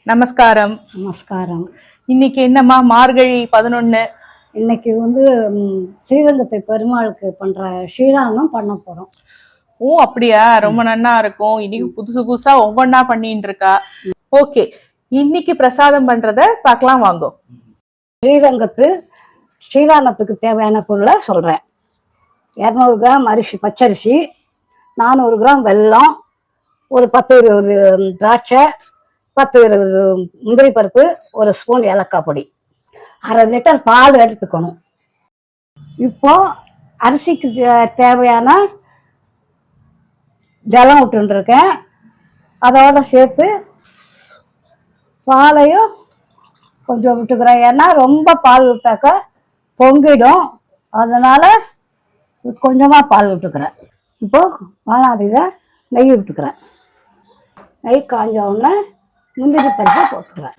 நமஸ்காரம். நமஸ்காரம். இன்னைக்கு என்னம்மா மார்கழி 11? இன்னைக்கு ஸ்ரீரங்கத்தை பெருமாளுக்கு பண்ற ஸ்ரீராமம் பண்ண போறோம். ஓ அப்படியா, ரொம்ப நன்னா இருக்கும். இன்னைக்கு புதுசு புதுசா ஒவ்வொன்னா பண்ணிட்டு இருக்கா. ஓகே, இன்னைக்கு பிரசாதம் பண்றத பார்க்கலாம் வாங்க. ஸ்ரீராமத்துக்கு தேவையான பொருளை சொல்றேன். 200 கிராம் அரிசி, பச்சரிசி, 400 கிராம் வெல்லம், ஒரு 10-20 திராட்சை, 10-20 முந்திரி பருப்பு, ஒரு ஸ்பூன் ஏலக்காய் பொடி, 1/2 லிட்டர் பால் எடுத்துக்கணும். இப்போ அரிசிக்கு தேவையான ஜலம் விட்டுருக்கேன். அதோட சேர்த்து பாலையும் கொஞ்சம் விட்டுக்கிறேன். ஏன்னா ரொம்ப பால் விட்டாக்கா பொங்கிடும், அதனால கொஞ்சமாக பால் விட்டுக்கிறேன். இப்போ பாலாதியில் நெய் விட்டுக்கிறேன். நெய் காஞ்ச உடனே முந்திரி பருப்பு போட்டுக்கிறேன்,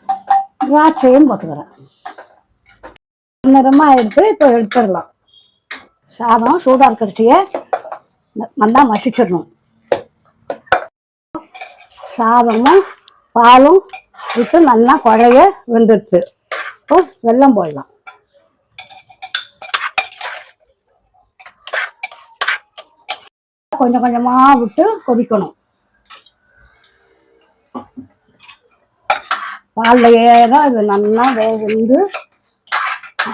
திராட்சையும் போட்டுக்கிறேன். நேரமாக எடுத்து இப்போ எடுத்துடலாம். சாதம் சூடாக இருக்கிறச்சியை நல்லா மசிச்சிடணும். சாதமும் பாலும் விட்டு நல்லா குழைய வெந்துடுச்சு. இப்போ வெல்லம் போடலாம். கொஞ்சம் கொஞ்சமாக விட்டு கொதிக்கணும். பால்லையே தான் இது நல்லா வெந்து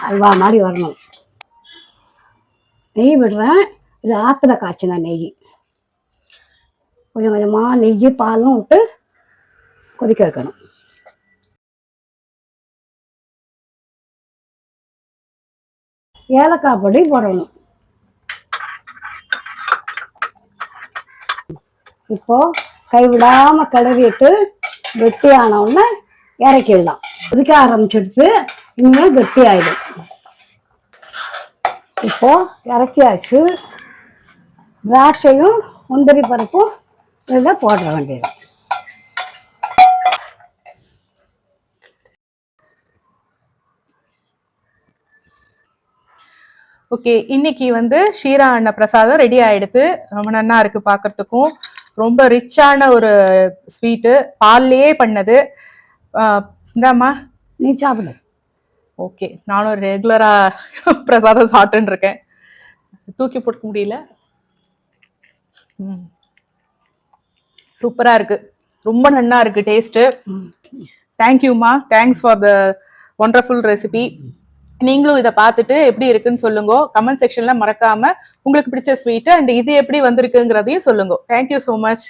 அல்வா மாதிரி வரணும். நெய் விடுறேன். இது ஆற்றுல காய்ச்சின நெய். கொஞ்சம் கொஞ்சமாக நெய் பாலும் விட்டு கொதிக்க வைக்கணும். ஏலக்காய் பொடி போடணும். இப்போ கைவிடாமல் கிளறிட்டு கெட்டியான உடனே இறக்கிடலாம். கொதிக்க ஆரம்பிச்சுடுத்து, இனிமேல் கெட்டி ஆயிடும். இப்போ இறக்கியாச்சு. திராட்சையும் முந்திரி பருப்பும் இதில் போட வேண்டியது. ஓகே, இன்னைக்கு ஷீரா அண்ண பிரசாதம் ரெடி ஆயிடுது. ரொம்ப நன்னா இருக்கு பார்க்கறதுக்கும். ரொம்ப ரிச்சான ஒரு ஸ்வீட்டு, பால்லையே பண்ணது. இந்தாம்மா நீ சாப்பிடு. ஓகே, நானும் ரெகுலரா பிரசாதம் சாப்பிட்டுன்னு இருக்கேன். தூக்கி போட்டுக்க முடியல. சூப்பரா இருக்கு, ரொம்ப நன்னா இருக்கு டேஸ்ட். தேங்க்யூம்மா, thanks for the wonderful recipe. நீங்களும் இதை பார்த்துட்டு எப்படி இருக்குன்னு சொல்லுங்க. கமெண்ட் செக்ஷன்ல மறக்காம உங்களுக்கு பிடிச்ச ஸ்வீட் அண்ட் இது எப்படி வந்திருக்குங்கிறதையும் சொல்லுங்க. Thank you so much.